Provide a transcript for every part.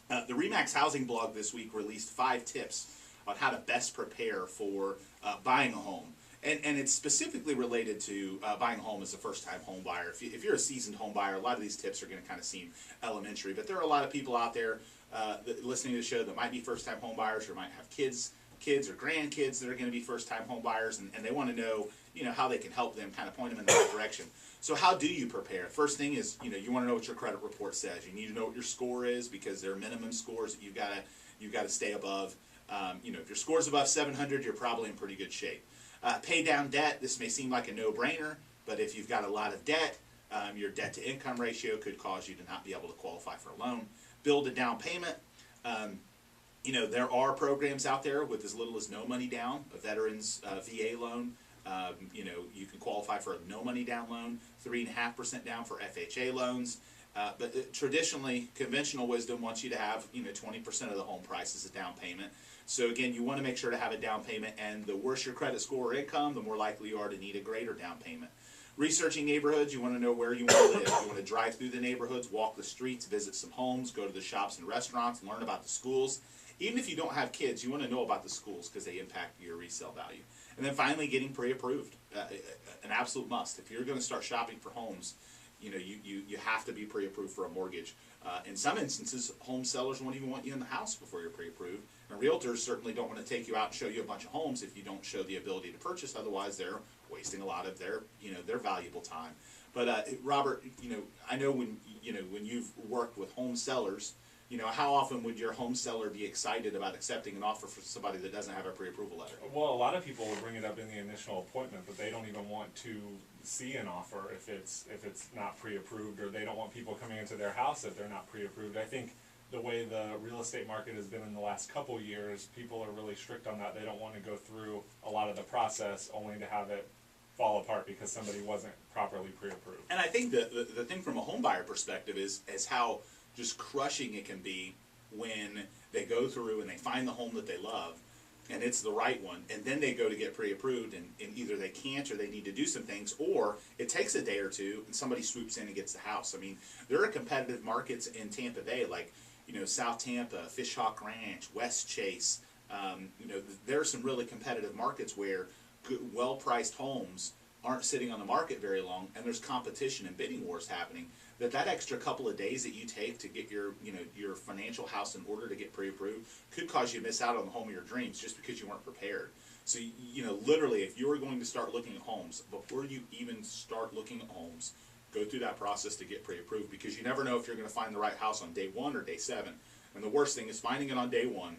The Remax Housing blog this week released 5 tips on how to best prepare for buying a home. And it's specifically related to buying a home as a first-time home buyer. If you're a seasoned home buyer, a lot of these tips are going to kind of seem elementary, but there are a lot of people out there listening to the show that might be first-time home buyers or might have kids or grandkids that are going to be first-time home buyers, and they want to know, how they can help them, kind of point them in the right direction. So how do you prepare? First thing is, you want to know what your credit report says. You need to know what your score is, because there are minimum scores that you've got to stay above. If your score's above 700, you're probably in pretty good shape. Pay down debt. This may seem like a no-brainer, but if you've got a lot of debt, your debt-to-income ratio could cause you to not be able to qualify for a loan. Build a down payment. There are programs out there with as little as no money down. A veteran's VA loan, you can qualify for a no money down loan, 3.5% down for FHA loans. But traditionally, conventional wisdom wants you to have 20% of the home price as a down payment. So again, you want to make sure to have a down payment, and the worse your credit score or income, the more likely you are to need a greater down payment. Researching neighborhoods, you want to know where you want to live. You want to drive through the neighborhoods, walk the streets, visit some homes, go to the shops and restaurants, learn about the schools. Even if you don't have kids, you want to know about the schools because they impact your resale value. And then finally, getting pre-approved, an absolute must. If you're going to start shopping for homes, you have to be pre-approved for a mortgage. In some instances, home sellers won't even want you in the house before you're pre-approved. And realtors certainly don't want to take you out and show you a bunch of homes if you don't show the ability to purchase. Otherwise, they're wasting a lot of their valuable time. But Robert, I know when you've worked with home sellers, how often would your home seller be excited about accepting an offer for somebody that doesn't have a pre-approval letter? Well, a lot of people will bring it up in the initial appointment, but they don't even want to see an offer if it's not pre-approved, or they don't want people coming into their house if they're not pre-approved. I think the way the real estate market has been in the last couple years, people are really strict on that. They don't want to go through a lot of the process only to have it fall apart because somebody wasn't properly pre-approved. And I think the thing from a home buyer perspective is how just crushing it can be when they go through and they find the home that they love and it's the right one, and then they go to get pre-approved, and either they can't or they need to do some things, or it takes a day or two and somebody swoops in and gets the house. I mean, there are competitive markets in Tampa Bay, like South Tampa, Fishhawk Ranch, West Chase. There are some really competitive markets where good, well-priced homes aren't sitting on the market very long, and there's competition and bidding wars happening. That extra couple of days that you take to get your financial house in order to get pre-approved could cause you to miss out on the home of your dreams just because you weren't prepared. So literally, if you're going to start looking at homes, before you even start looking at homes, go through that process to get pre-approved, because you never know if you're going to find the right house on day 1 or day 7. And the worst thing is finding it on day 1,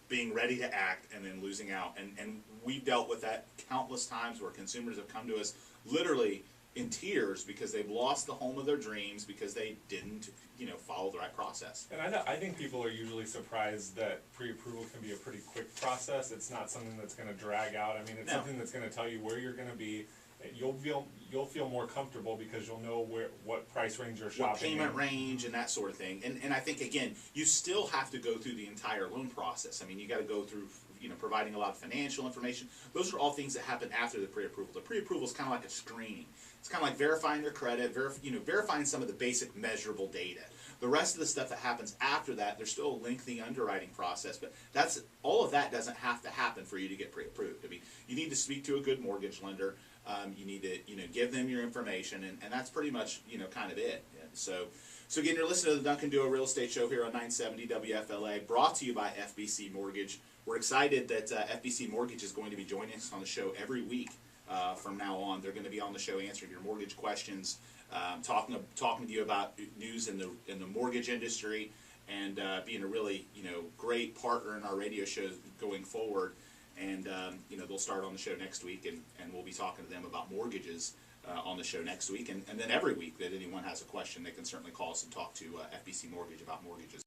being ready to act, and then losing out. And we've dealt with that countless times where consumers have come to us literally in tears because they've lost the home of their dreams because they didn't follow the right process. And I think people are usually surprised that pre-approval can be a pretty quick process. It's not something that's going to drag out. I mean, it's something that's going to tell you where you're going to be. You'll feel more comfortable because you'll know what price range you're shopping, what payment range, and that sort of thing. And I think, again, you still have to go through the entire loan process. I mean, you got to go through providing a lot of financial information. Those are all things that happen after the pre-approval. The pre-approval is kind of like a screening. It's kind of like verifying your credit, verifying some of the basic measurable data. The rest of the stuff that happens after that, there's still a lengthy underwriting process, but all of that doesn't have to happen for you to get pre-approved. I mean, you need to speak to a good mortgage lender. You need to give them your information, and that's pretty much kind of it. And so again, you're listening to the Duncan Duo Real Estate Show here on 970 WFLA, brought to you by FBC Mortgage. We're excited that FBC Mortgage is going to be joining us on the show every week from now on. They're going to be on the show answering your mortgage questions, talking to you about news in the mortgage industry, and being a really great partner in our radio shows going forward. And they'll start on the show next week, and we'll be talking to them about mortgages on the show next week, and then every week that anyone has a question, they can certainly call us and talk to FBC Mortgage about mortgages.